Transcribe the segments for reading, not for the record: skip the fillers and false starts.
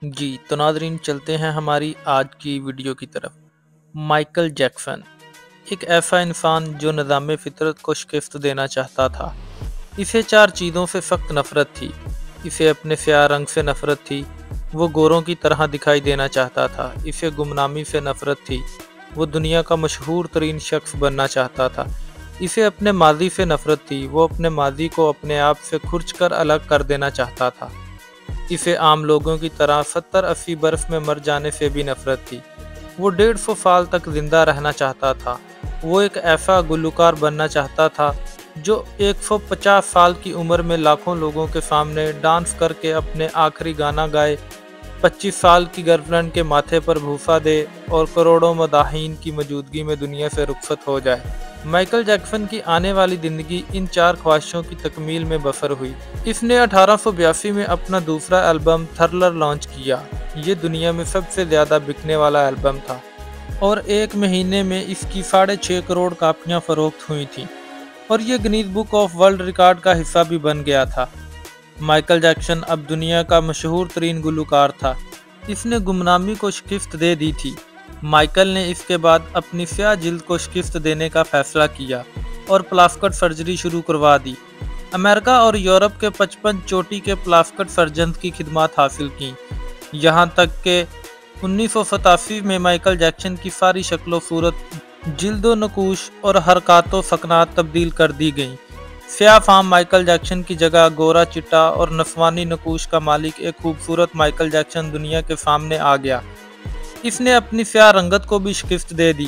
जी, तो नाज़रीन चलते हैं हमारी आज की वीडियो की तरफ। माइकल जैक्सन एक ऐसा इंसान जो निज़ाम फ़ितरत को शिकस्त देना चाहता था। इसे 4 चीज़ों से सख्त नफ़रत थी। इसे अपने स्याह रंग से नफ़रत थी, वो गोरों की तरह दिखाई देना चाहता था। इसे गुमनामी से नफ़रत थी, वो दुनिया का मशहूर तरीन शख्स बनना चाहता था। इसे अपने माज़ी से नफ़रत थी, वो अपने माज़ी को अपने आप से खुर्च कर अलग कर देना चाहता था। इसे आम लोगों की तरह 70-80 बर्फ में मर जाने से भी नफरत थी। वो 150 साल तक जिंदा रहना चाहता था। वो एक ऐसा गुलकार बनना चाहता था जो 150 साल की उम्र में लाखों लोगों के सामने डांस करके अपने आखिरी गाना गाए, 25 साल की गर्लफ्रेंड के माथे पर भूसा दे और करोड़ों मदाहीन की मौजूदगी में दुनिया से रुखसत हो जाए। माइकल जैक्सन की आने वाली ज़िंदगी इन 4 ख्वाहिशों की तकमील में बसर हुई। इसने 1882 में अपना दूसरा एल्बम थ्रिलर लॉन्च किया। ये दुनिया में सबसे ज़्यादा बिकने वाला एल्बम था और एक महीने में इसकी 6.5 करोड़ कापियाँ फ़रोख्त हुई थीं और ये Guinness book of world record का हिस्सा भी बन गया था। माइकल जैक्सन अब दुनिया का मशहूर तरीन गुलकार था। इसने गुमनामी को शिकस्त दे दी थी। माइकल ने इसके बाद अपनी स्याह जिल्द को शिकस्त देने का फैसला किया और प्लास्टिक सर्जरी शुरू करवा दी। अमेरिका और यूरोप के 55 चोटी के प्लास्टिक सर्जन की खिदमत हासिल की। यहाँ तक कि 1987 में माइकल जैक्सन की सारी शक्लो सूरत, जिल्दो नकूश और हरकातो सकनात तब्दील कर दी गई। स्याह फाम माइकल जैक्सन की जगह गोरा चिट्टा और नस्वानी नकूश का मालिक एक खूबसूरत माइकल जैक्सन दुनिया के सामने आ गया। इसने अपनी स्याह रंगत को भी शिकस्त दे दी।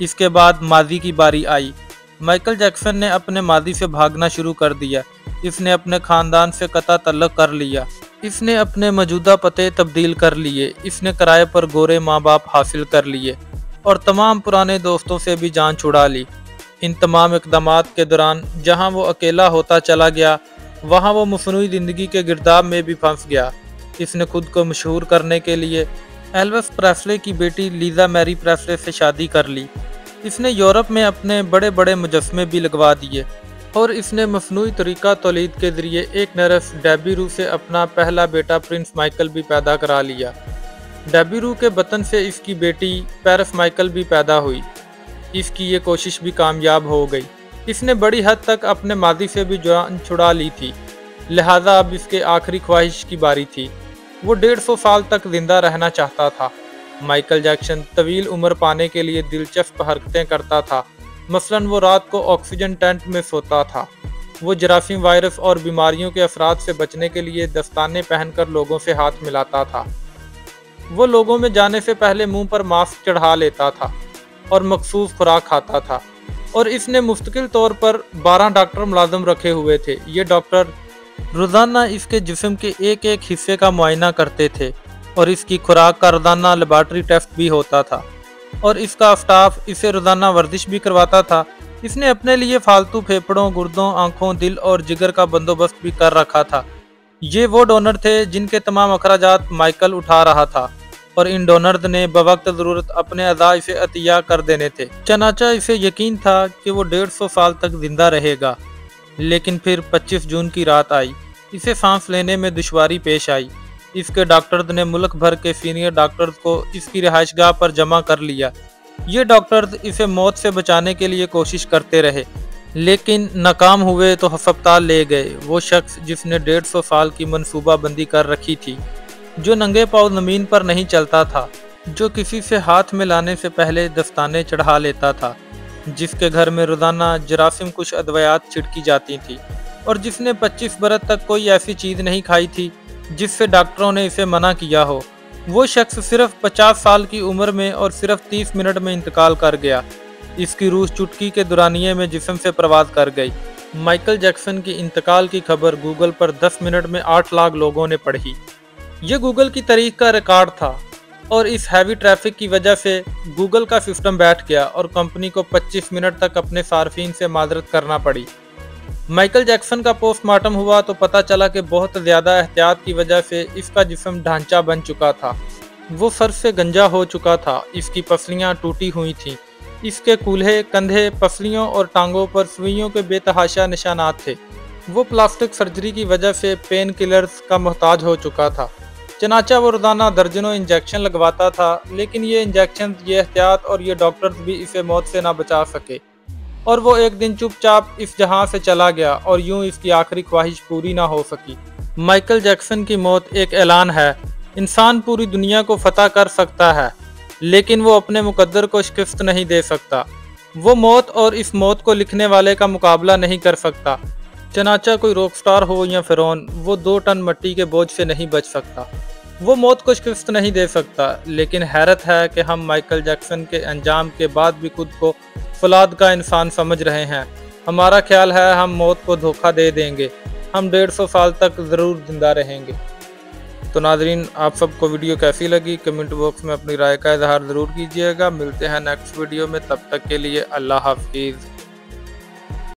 इसके बाद माजी की बारी आई। माइकल जैक्सन ने अपने माजी से भागना शुरू कर दिया। इसने अपने खानदान से कता तल्लक कर लिया। इसने अपने मौजूदा पते तब्दील कर लिए। इसने किराए पर गोरे माँ बाप हासिल कर लिए और तमाम पुराने दोस्तों से भी जान छुड़ा ली। इन तमाम इक़दामात के दौरान जहाँ वो अकेला होता चला गया, वहाँ वो मसनूई ज़िंदगी के गिरदाब में भी फंस गया। इसने खुद को मशहूर करने के लिए एल्विस प्रेस्ले की बेटी लीज़ा मैरी प्रेस्ले से शादी कर ली। इसने यूरोप में अपने बड़े बड़े मुजस्मे भी लगवा दिए और इसने मसनूई तरीका तौलीद के ज़रिए एक नर्स डेबी रू से अपना पहला बेटा प्रिंस माइकल भी पैदा करा लिया। डेबी रू के बतन से इसकी बेटी पेरिस माइकल भी पैदा हुई। इसकी ये कोशिश भी कामयाब हो गई। इसने बड़ी हद तक अपने माजी से भी जान छुड़ा ली थी, लिहाजा अब इसके आखिरी ख्वाहिश की बारी थी। वो 150 साल तक जिंदा रहना चाहता था। माइकल जैक्सन तवील उम्र पाने के लिए दिलचस्प हरकतें करता था। मसलन वो रात को ऑक्सीजन टेंट में सोता था। वो जरासीम वायरस और बीमारियों के असरात से बचने के लिए दस्ताने पहनकर लोगों से हाथ मिलाता था। वो लोगों में जाने से पहले मुंह पर मास्क चढ़ा लेता था और मखसूस खुराक खाता था और इसने मुस्तकिल तौर पर 12 डॉक्टर मुलाजिम रखे हुए थे। ये डॉक्टर रोज़ाना इसके जिस्म के एक एक हिस्से का मुआयना करते थे और इसकी खुराक का रोज़ाना लेबॉर्ट्री टेस्ट भी होता था और इसका स्टाफ इसे रोज़ाना वर्जिश भी करवाता था। इसने अपने लिए फालतू फेफड़ों, गुर्दों, आँखों, दिल और जिगर का बंदोबस्त भी कर रखा था। ये वो डोनर थे जिनके तमाम अखराजात माइकल उठा रहा था और इन डोनर्स ने बवक्त ज़रूरत अपने अज़ा इसे अतिया कर देने थे। चनाचा इसे यकीन था कि वो 150 साल तक जिंदा रहेगा, लेकिन फिर 25 जून की रात आई। इसे सांस लेने में दुश्वारी पेश आई। इसके डॉक्टर्स ने मुल्क भर के सीनियर डॉक्टर्स को इसकी रिहाइशगाह पर जमा कर लिया। ये डॉक्टर्स इसे मौत से बचाने के लिए कोशिश करते रहे, लेकिन नाकाम हुए तो अस्पताल ले गए। वो शख्स जिसने 150 साल की मनसूबाबंदी कर रखी थी, जो नंगे पाँव ज़मीन पर नहीं चलता था, जो किसी से हाथ मिलाने से पहले दस्ताने चढ़ा लेता था, जिसके घर में रोज़ाना जरासीम कुछ अद्वियात छिड़की जाती थी और जिसने 25 बरस तक कोई ऐसी चीज़ नहीं खाई थी जिससे डॉक्टरों ने इसे मना किया हो। वो शख्स सिर्फ 50 साल की उम्र में और सिर्फ 30 मिनट में इंतकाल कर गया। इसकी रूह चुटकी के दुरानिये में जिस्म से प्रवास कर गई। माइकल जैक्सन की इंतकाल की खबर गूगल पर 10 मिनट में 8 लाख लोगों ने पढ़ी। ये गूगल की तारीख का रिकॉर्ड था और इस हैवी ट्रैफिक की वजह से गूगल का सिस्टम बैठ गया और कंपनी को 25 मिनट तक अपने सार्फिन से माजरत करना पड़ी। माइकल जैक्सन का पोस्टमार्टम हुआ तो पता चला कि बहुत ज़्यादा एहतियात की वजह से इसका जिस्म ढांचा बन चुका था। वो सर से गंजा हो चुका था। इसकी पसलियाँ टूटी हुई थीं। इसके कूल्हे, कंधे, पसलियों और टांगों पर सुइयों के बेतहाशा निशानात थे। वो प्लास्टिक सर्जरी की वजह से पेन किलर्स का मोहताज हो चुका था। चनाचा वो रोजाना दर्जनों इंजेक्शन लगवाता था, लेकिन ये इंजेक्शन, ये एहतियात और ये डॉक्टर्स भी इसे मौत से ना बचा सके। और वो एक दिन चुपचाप इस जहां से चला गया और यूं इसकी आखिरी ख्वाहिश पूरी ना हो सकी। माइकल जैक्सन की मौत एक ऐलान है। इंसान पूरी दुनिया को फतह कर सकता है, लेकिन वो अपने मुकद्दर को शिकस्त नहीं दे सकता। वो मौत और इस मौत को लिखने वाले का मुकाबला नहीं कर सकता। चनाचा कोई रॉकस्टार हो या फिरौन, वो 2 टन मिट्टी के बोझ से नहीं बच सकता। वो मौत को शिकस्त नहीं दे सकता। लेकिन हैरत है कि हम माइकल जैक्सन के अंजाम के बाद भी खुद को फौलाद का इंसान समझ रहे हैं। हमारा ख्याल है हम मौत को धोखा दे देंगे, हम 150 साल तक ज़रूर जिंदा रहेंगे। तो नाजरीन, आप सबको वीडियो कैसी लगी कमेंट बॉक्स में अपनी राय का इजहार ज़रूर कीजिएगा। मिलते हैं नेक्स्ट वीडियो में, तब तक के लिए अल्लाह हाफिज़।